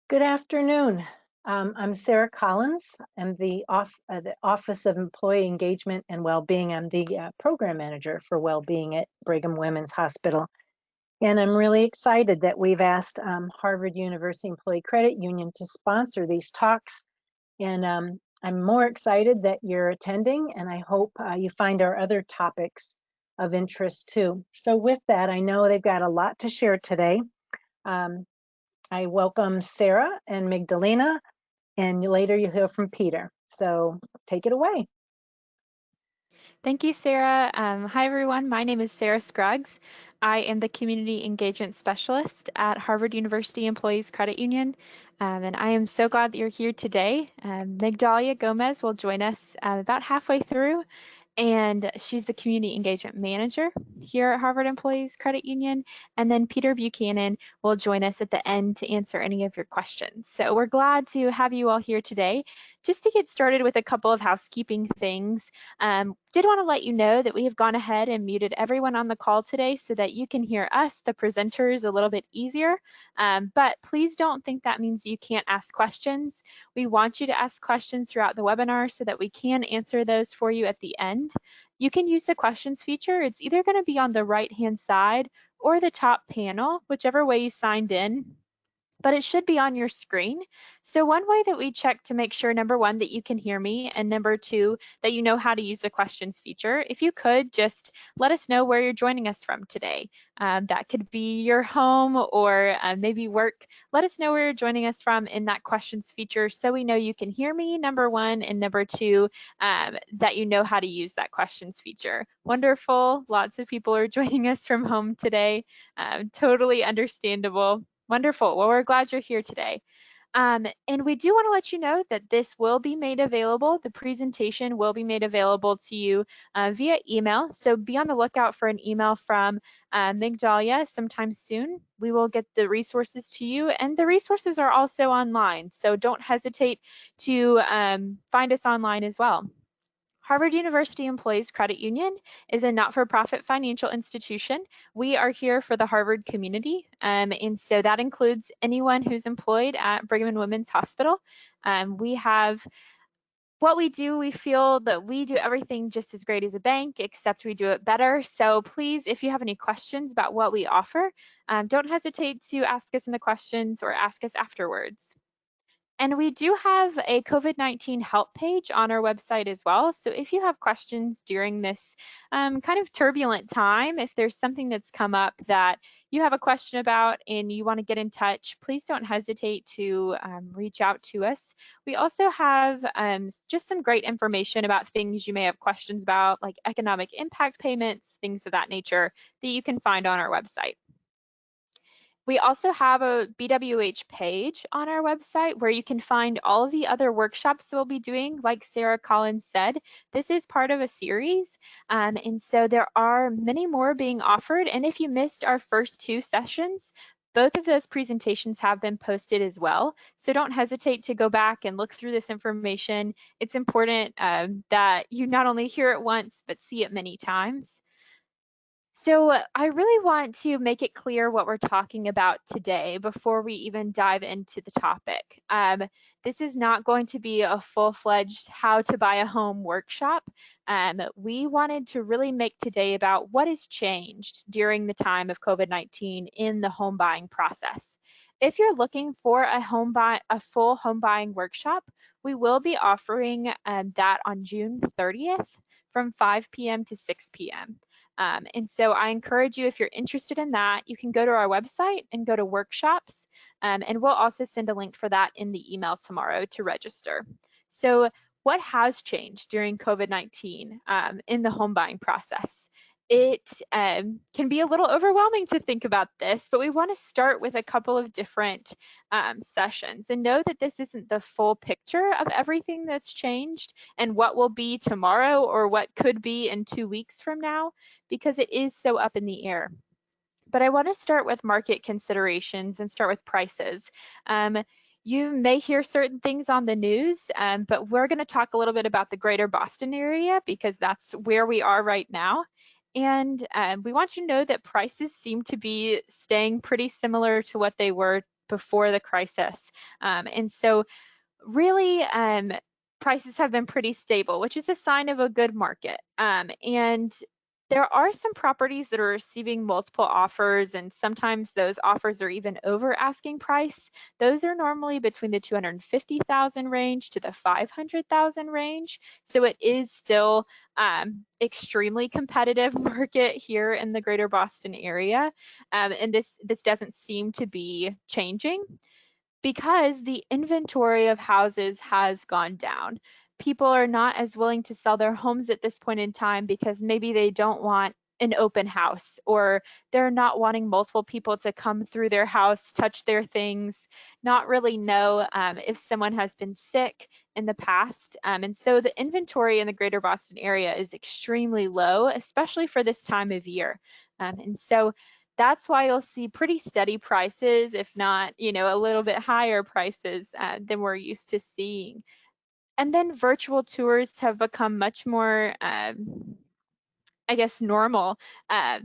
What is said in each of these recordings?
Good afternoon. I'm Sarah Collins. I'm the Office of Employee Engagement and Wellbeing. I'm the program manager for Wellbeing at Brigham Women's Hospital. And I'm really excited that we've asked Harvard University Employee Credit Union to sponsor these talks. And I'm more excited that you're attending, and I hope you find our other topics of interest too. So with that, I know they've got a lot to share today. I welcome Sarah and Magdalena, and later you'll hear from Peter. So take it away. Thank you, Sarah. Hi, everyone. My name is Sarah Scruggs. I am the Community Engagement Specialist at Harvard University Employees Credit Union, and I am so glad that you're here today. Migdalia Gomez will join us about halfway through, and she's the Community Engagement Manager here at Harvard Employees Credit Union. And then Peter Buchanan will join us at the end to answer any of your questions. So we're glad to have you all here today. Just to get started with a couple of housekeeping things, did want to let you know that we have gone ahead and muted everyone on the call today so that you can hear us, the presenters, a little bit easier. But please don't think that means you can't ask questions. We want you to ask questions throughout the webinar so that we can answer those for you at the end. You can use the questions feature. It's either going to be on the right-hand side or the top panel, whichever way you signed in, but it should be on your screen. So one way that we check to make sure, number one, that you can hear me, and number two, that you know how to use the questions feature, if you could just let us know where you're joining us from today. That could be your home or maybe work. Let us know where you're joining us from in that questions feature so we know you can hear me, number one, and number two, that you know how to use that questions feature. Wonderful. Lots of people are joining us from home today. Totally understandable. Wonderful. Well, we're glad you're here today. And we do want to let you know that this will be made available. The presentation will be made available to you via email. So be on the lookout for an email from Migdalia sometime soon. We will get the resources to you, and the resources are also online. So don't hesitate to find us online as well. Harvard University Employees Credit Union is a not-for-profit financial institution. We are here for the Harvard community, and so that includes anyone who's employed at Brigham and Women's Hospital. What we do, we feel that we do everything just as great as a bank, except we do it better. So please, if you have any questions about what we offer, don't hesitate to ask us in the questions or ask us afterwards. And we do have a COVID-19 help page on our website as well. So if you have questions during this kind of turbulent time, if there's something that's come up that you have a question about and you want to get in touch, please don't hesitate to reach out to us. We also have just some great information about things you may have questions about, like economic impact payments, things of that nature, that you can find on our website. We also have a BWH page on our website where you can find all of the other workshops that we'll be doing. Like Sarah Collins said, this is part of a series, and so there are many more being offered. And if you missed our first two sessions, both of those presentations have been posted as well. So don't hesitate to go back and look through this information. It's important that you not only hear it once, but see it many times. So I really want to make it clear what we're talking about today before we even dive into the topic. This is not going to be a full-fledged how to buy a home workshop. We wanted to really make today about what has changed during the time of COVID-19 in the home buying process. If you're looking for a full home buying workshop, we will be offering that on June 30th from 5 p.m. to 6 p.m. And so I encourage you, if you're interested in that, you can go to our website and go to workshops, and we'll also send a link for that in the email tomorrow to register. So what has changed during COVID-19 in the home buying process? It can be a little overwhelming to think about this, but we want to start with a couple of different sessions and know that this isn't the full picture of everything that's changed and what will be tomorrow or what could be in 2 weeks from now, because it is so up in the air. But I want to start with market considerations and start with prices. You may hear certain things on the news, but we're going to talk a little bit about the greater Boston area because that's where we are right now. And we want you to know that prices seem to be staying pretty similar to what they were before the crisis. And so really, prices have been pretty stable, which is a sign of a good market. And there are some properties that are receiving multiple offers, and sometimes those offers are even over asking price. Those are normally between the 250,000 range to the 500,000 range. So it is still extremely competitive market here in the greater Boston area. And this doesn't seem to be changing, because the inventory of houses has gone down. People are not as willing to sell their homes at this point in time because maybe they don't want an open house, or they're not wanting multiple people to come through their house, touch their things, not really know if someone has been sick in the past. And so the inventory in the greater Boston area is extremely low, especially for this time of year. And so that's why you'll see pretty steady prices, if not, a little bit higher prices than we're used to seeing. And then virtual tours have become much more, I guess, normal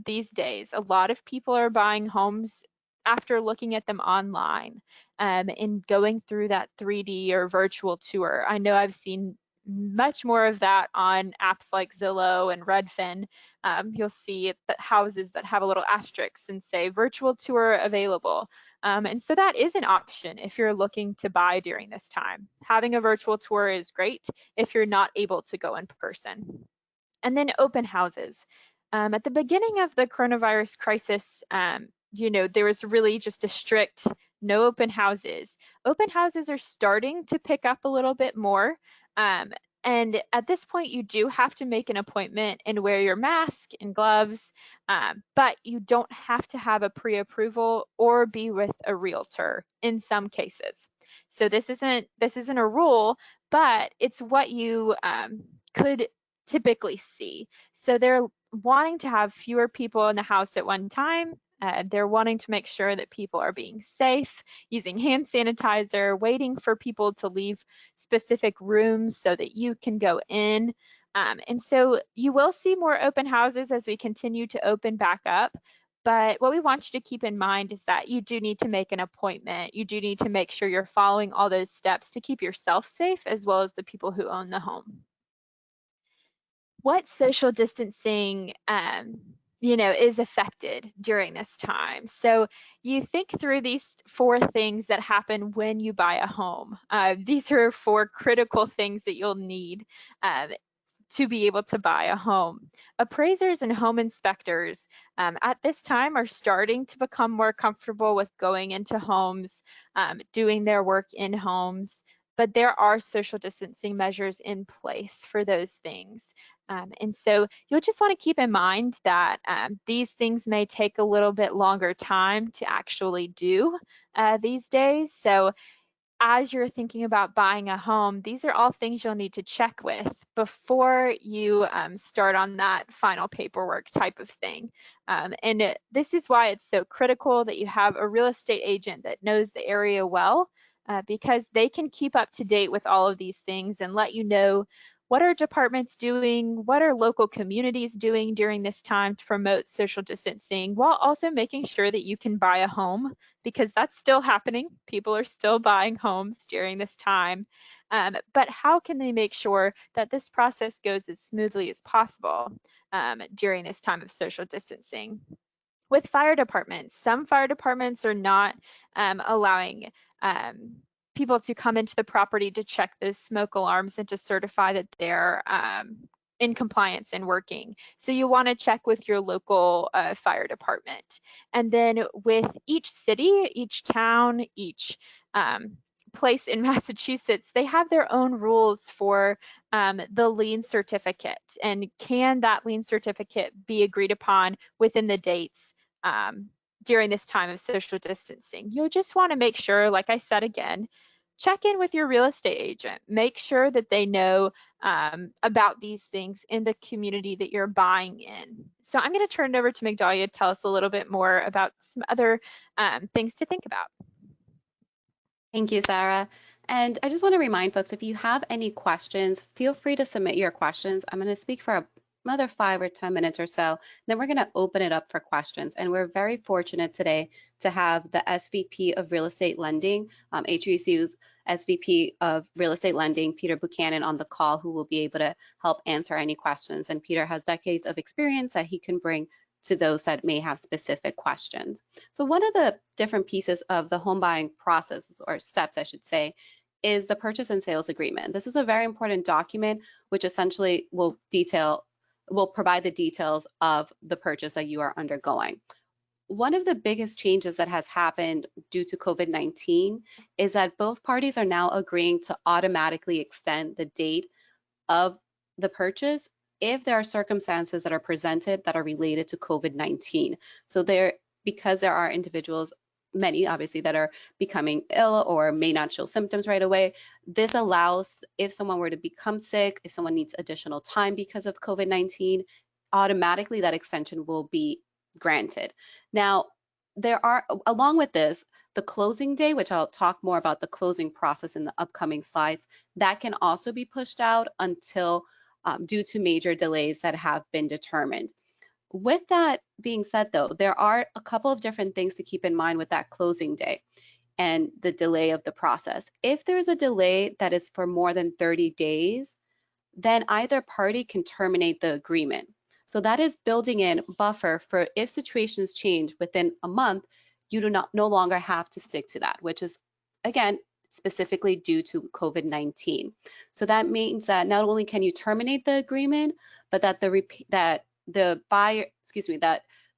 these days. A lot of people are buying homes after looking at them online and going through that 3D or virtual tour. I know I've seen much more of that on apps like Zillow and Redfin. You'll see that houses that have a little asterisk and say virtual tour available. And so that is an option if you're looking to buy during this time. Having a virtual tour is great if you're not able to go in person. And then open houses. At the beginning of the coronavirus crisis, there was really just a strict no open houses. Open houses are starting to pick up a little bit more. And at this point, you do have to make an appointment and wear your mask and gloves, but you don't have to have a pre-approval or be with a realtor in some cases. So this isn't a rule, but it's what you could typically see. So they're wanting to have fewer people in the house at one time. They're wanting to make sure that people are being safe, using hand sanitizer, waiting for people to leave specific rooms so that you can go in. And so you will see more open houses as we continue to open back up. But what we want you to keep in mind is that you do need to make an appointment. You do need to make sure you're following all those steps to keep yourself safe as well as the people who own the home. What social distancing is affected during this time? So you think through these 4 things that happen when you buy a home. These are 4 critical things that you'll need to be able to buy a home. Appraisers and home inspectors at this time are starting to become more comfortable with going into homes, doing their work in homes, but there are social distancing measures in place for those things. And so you'll just want to keep in mind that these things may take a little bit longer time to actually do these days. So as you're thinking about buying a home, these are all things you'll need to check with before you start on that final paperwork type of thing. This is why it's so critical that you have a real estate agent that knows the area well, because they can keep up to date with all of these things and let you know what are departments doing, what are local communities doing during this time to promote social distancing, while also making sure that you can buy a home, because that's still happening. People are still buying homes during this time. But how can they make sure that this process goes as smoothly as possible during this time of social distancing? With fire departments, some fire departments are not allowing people to come into the property to check those smoke alarms and to certify that they're in compliance and working. So you want to check with your local fire department. And then with each city, each town, each place in Massachusetts, they have their own rules for the lien certificate. And can that lien certificate be agreed upon within the dates during this time of social distancing? You'll just want to make sure, like I said again, check in with your real estate agent. Make sure that they know about these things in the community that you're buying in. So I'm going to turn it over to Migdalia to tell us a little bit more about some other things to think about. Thank you, Sarah. And I just want to remind folks, if you have any questions, feel free to submit your questions. I'm going to speak for another 5 or 10 minutes or so. Then we're going to open it up for questions. And we're very fortunate today to have the SVP of Real Estate Lending, HUECU's SVP of Real Estate Lending, Peter Buchanan, on the call, who will be able to help answer any questions. And Peter has decades of experience that he can bring to those that may have specific questions. So one of the different pieces of the home buying process, or steps I should say, is the purchase and sales agreement. This is a very important document which essentially will provide the details of the purchase that you are undergoing. One of the biggest changes that has happened due to COVID-19 is that both parties are now agreeing to automatically extend the date of the purchase if there are circumstances that are presented that are related to COVID-19. So because there are individuals, many obviously, that are becoming ill or may not show symptoms right away, this allows, if someone were to become sick, if someone needs additional time because of COVID-19, automatically that extension will be granted. Now, there are, along with this, the closing day, which I'll talk more about the closing process in the upcoming slides, that can also be pushed out until due to major delays that have been determined. With that being said, though, there are a couple of different things to keep in mind with that closing day and the delay of the process. If there's a delay that is for more than 30 days, then either party can terminate the agreement. So that is building in buffer for if situations change within a month, you do no longer have to stick to that, which is, again, specifically due to COVID-19. So that means that not only can you terminate the agreement, but that the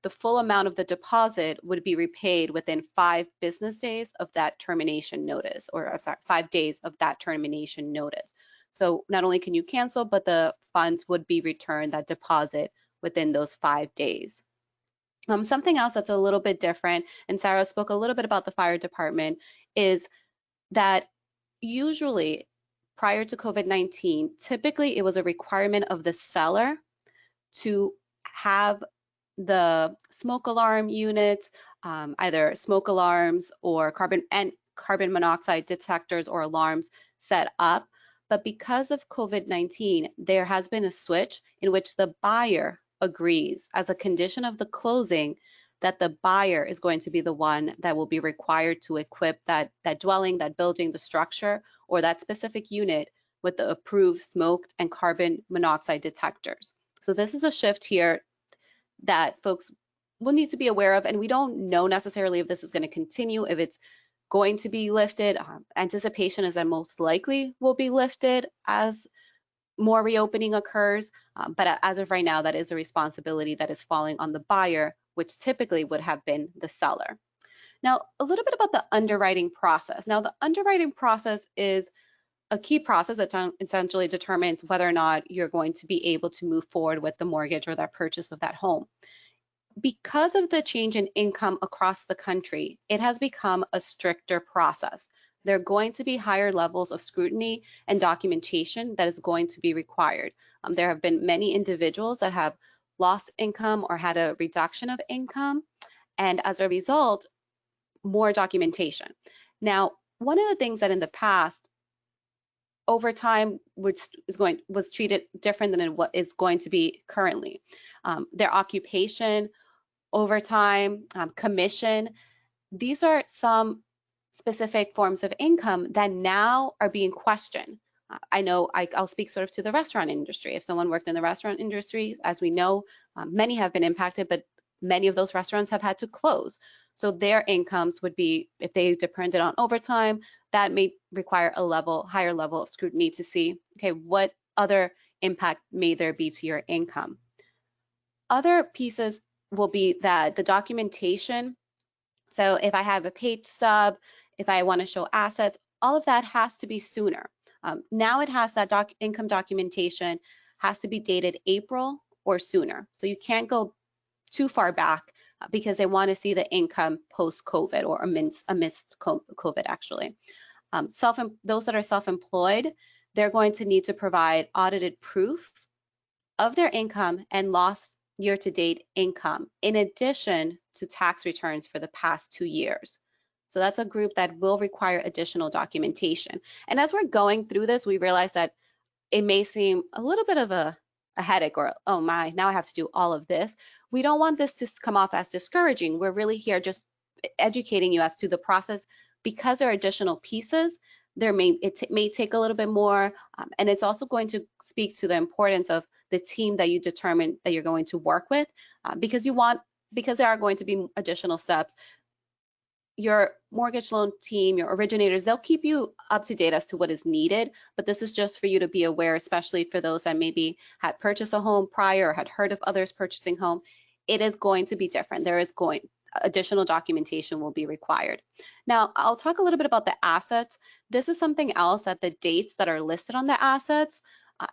full amount of the deposit would be repaid within 5 business days of that termination notice, or I'm sorry, 5 days of that termination notice. So not only can you cancel, but the funds would be returned, that deposit, within those 5 days. Something else that's a little bit different, and Sarah spoke a little bit about the fire department, is that usually prior to COVID-19, typically it was a requirement of the seller to have the smoke alarm units, either smoke alarms or carbon monoxide detectors or alarms set up. But because of COVID-19, there has been a switch in which the buyer agrees as a condition of the closing that the buyer is going to be the one that will be required to equip that dwelling, that building, the structure, or that specific unit with the approved smoked and carbon monoxide detectors. So this is a shift here that folks will need to be aware of, and we don't know necessarily if this is going to continue, if it's going to be lifted. Anticipation is that most likely will be lifted as more reopening occurs, but as of right now, that is a responsibility that is falling on the buyer, which typically would have been the seller. Now, a little bit about the underwriting process. Now, the underwriting process is a key process that essentially determines whether or not you're going to be able to move forward with the mortgage or that purchase of that home. Because of the change in income across the country, it has become a stricter process. There are going to be higher levels of scrutiny and documentation that is going to be required. There have been many individuals that have lost income or had a reduction of income, and as a result, more documentation. Now, one of the things that in the past, over time, was treated different than what is going to be currently. Their occupation, overtime, commission, these are some specific forms of income that now are being questioned. I know I'll speak sort of to the restaurant industry. If someone worked in the restaurant industry, as we know, many have been impacted, but many of those restaurants have had to close. So their incomes would be, if they depended on overtime, that may require a higher level of scrutiny to see, okay, what other impact may there be to your income? Other pieces will be that the documentation. So if I have a page stub, if I want to show assets, all of that has to be sooner. Now it has that income documentation has to be dated April or sooner. So you can't go too far back because they want to see the income post-COVID or amidst COVID actually. Those that are self-employed, they're going to need to provide audited proof of their income and lost year-to-date income, in addition to tax returns for the past 2 years. So that's a group that will require additional documentation. And as we're going through this, we realize that it may seem a little bit of a a headache or, oh my, now I have to do all of this. We don't want this to come off as discouraging. We're really here just educating you as to the process. Because there are additional pieces, it may take a little bit more, and it's also going to speak to the importance of the team that you determine that you're going to work with, because there are going to be additional steps. Your mortgage loan team, your originators, they'll keep you up to date as to what is needed, but this is just for you to be aware, especially for those that maybe had purchased a home prior or had heard of others purchasing home. It is going to be different. Additional documentation will be required. Now, I'll talk a little bit about the assets. This is something else, that the dates that are listed on the assets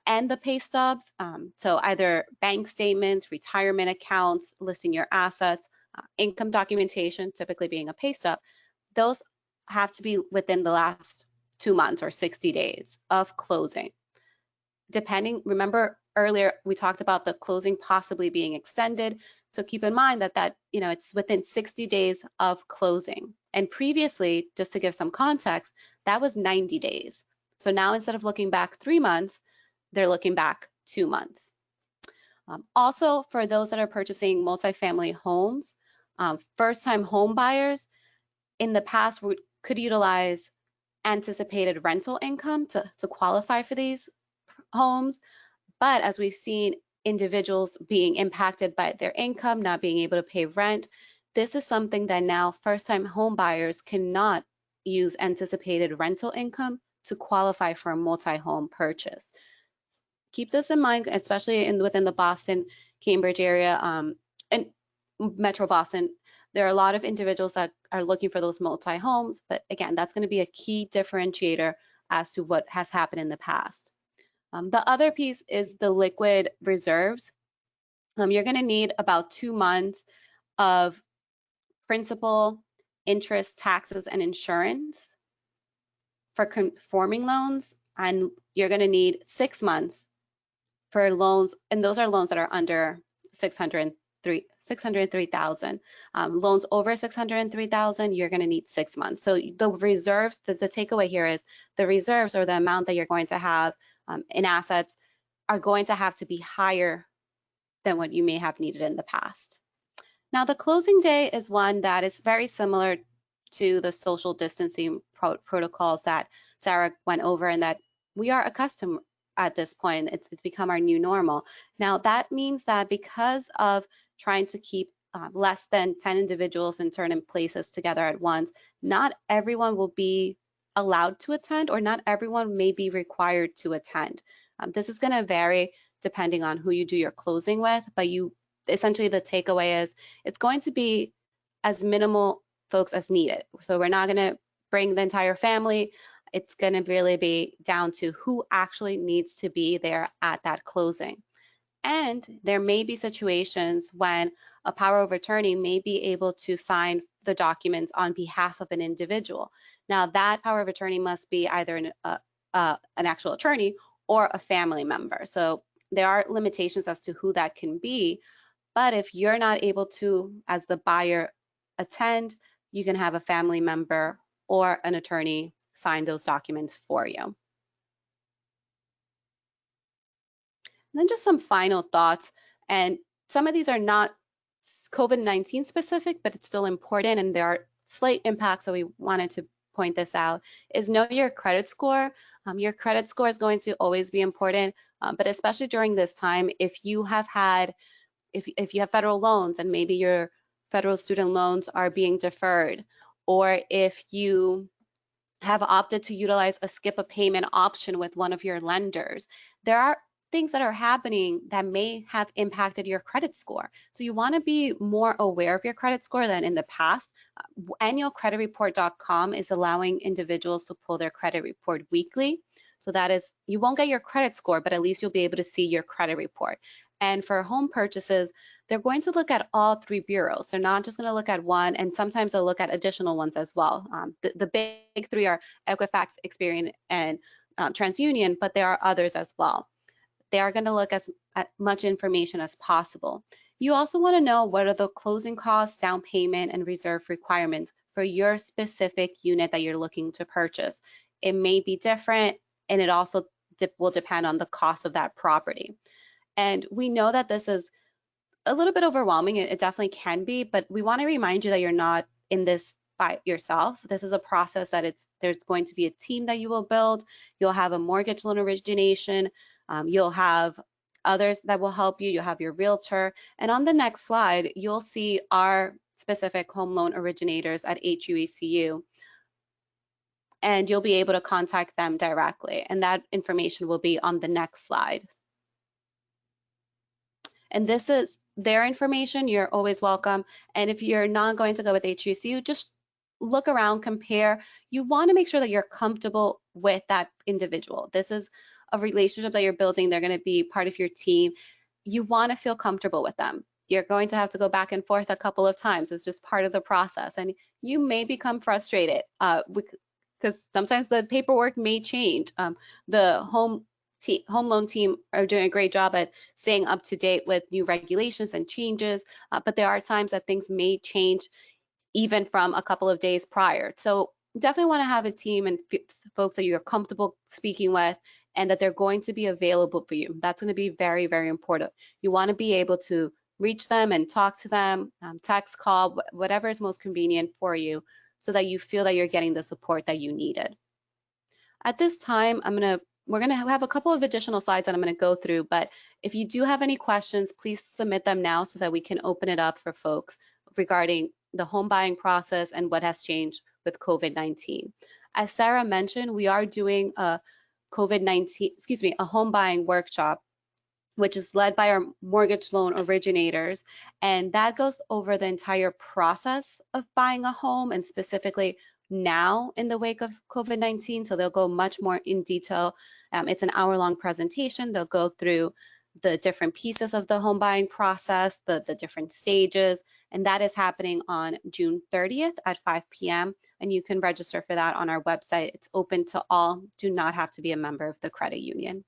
and the pay stubs, so either bank statements, retirement accounts, listing your assets, income documentation, typically being a pay stub, those have to be within the last 2 months or 60 days of closing. Remember earlier we talked about the closing possibly being extended. So keep in mind that it's within 60 days of closing. And previously, just to give some context, that was 90 days. So now instead of looking back 3 months, they're looking back 2 months. Also, for those that are purchasing multifamily homes, first-time home buyers in the past could utilize anticipated rental income to qualify for these homes. But as we've seen individuals being impacted by their income, not being able to pay rent, this is something that now first-time home buyers cannot use anticipated rental income to qualify for a multi-home purchase. Keep this in mind, especially within the Boston, Cambridge area, and Metro Boston. There are a lot of individuals that are looking for those multi-homes, but again, that's going to be a key differentiator as to what has happened in the past. The other piece is the liquid reserves. You're going to need about 2 months of principal, interest, taxes, and insurance for conforming loans, and you're going to need 6 months for loans, and those are loans that are under 603,000. Loans over 603,000, you're going to need 6 months. So the reserves, the takeaway here is the reserves, or the amount that you're going to have in assets, are going to have to be higher than what you may have needed in the past. Now, the closing day is one that is very similar to the social distancing protocols that Sarah went over, and that we are accustomed at this point. It's become our new normal. Now, that means that because of trying to keep less than 10 individuals in certain places together at once, not everyone will be allowed to attend, or not everyone may be required to attend. This is going to vary depending on who you do your closing with, but essentially the takeaway is it's going to be as minimal folks as needed. So we're not going to bring the entire family. It's going to really be down to who actually needs to be there at that closing. And there may be situations when a power of attorney may be able to sign the documents on behalf of an individual. Now, that power of attorney must be either an actual attorney or a family member. So there are limitations as to who that can be. But if you're not able to, as the buyer, attend, you can have a family member or an attorney sign those documents for you. And then just some final thoughts, and some of these are not COVID-19 specific, but it's still important, and there are slight impacts, so we wanted to point this out, is know your credit score. Your credit score is going to always be important, but especially during this time, if you have federal loans and maybe your federal student loans are being deferred, or if you have opted to utilize a skip a payment option with one of your lenders, there are things that are happening that may have impacted your credit score. So you want to be more aware of your credit score than in the past. Annualcreditreport.com is allowing individuals to pull their credit report weekly. So that is, you won't get your credit score, but at least you'll be able to see your credit report. And for home purchases, they're going to look at all 3 bureaus. They're not just going to look at one, and sometimes they'll look at additional ones as well. The big 3 are Equifax, Experian, and TransUnion, but there are others as well. They are going to look at much information as possible. You also want to know what are the closing costs, down payment, and reserve requirements for your specific unit that you're looking to purchase. It may be different, and it also will depend on the cost of that property. And we know that this is a little bit overwhelming. It definitely can be, but we want to remind you that you're not in this by yourself. This is a process that there's going to be a team that you will build. You'll have a mortgage loan origination. You'll have others that will help you. You'll have your realtor. And on the next slide, you'll see our specific home loan originators at HUECU. And you'll be able to contact them directly. And that information will be on the next slide. And this is their information. You're always welcome. And if you're not going to go with HUECU, just look around, compare. You want to make sure that you're comfortable with that individual. This is a relationship that you're building. They're going to be part of your team. You want to feel comfortable with them. You're going to have to go back and forth a couple of times. It's just part of the process. And you may become frustrated because sometimes the paperwork may change. The home loan team are doing a great job at staying up to date with new regulations and changes, but there are times that things may change even from a couple of days prior. So definitely want to have a team and folks that you're comfortable speaking with and that they're going to be available for you. That's going to be very, very important. You want to be able to reach them and talk to them, text, call, whatever is most convenient for you so that you feel that you're getting the support that you needed. At this time, we're going to have a couple of additional slides that I'm going to go through, but if you do have any questions, please submit them now so that we can open it up for folks regarding the home buying process and what has changed with COVID-19. As Sarah mentioned, we are doing a home buying workshop, which is led by our mortgage loan originators. And that goes over the entire process of buying a home and specifically now in the wake of COVID-19. So they'll go much more in detail. It's an hour-long presentation. They'll go through the different pieces of the home buying process, the different stages, and that is happening on June 30th at 5 p.m. And you can register for that on our website. It's open to all, do not have to be a member of the credit union.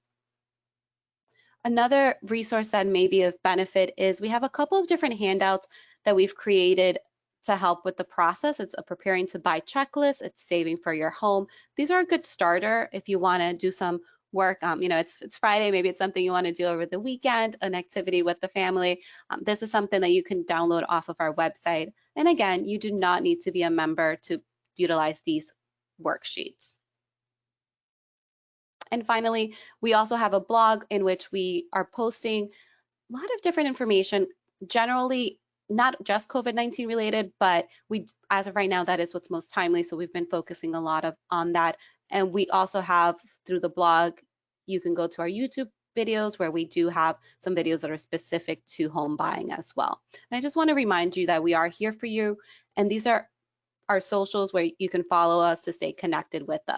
Another resource that may be of benefit is we have a couple of different handouts that we've created to help with the process. It's a preparing to buy checklist, it's saving for your home. These are a good starter if you want to do some work. It's Friday, maybe it's something you want to do over the weekend, an activity with the family. This is something that you can download off of our website. And again, you do not need to be a member to utilize these worksheets. And finally, we also have a blog in which we are posting a lot of different information, generally not just COVID-19 related, but as of right now, that is what's most timely. So we've been focusing a lot on that. And we also have through the blog, you can go to our YouTube videos where we do have some videos that are specific to home buying as well. And I just want to remind you that we are here for you. And these are our socials where you can follow us to stay connected with us.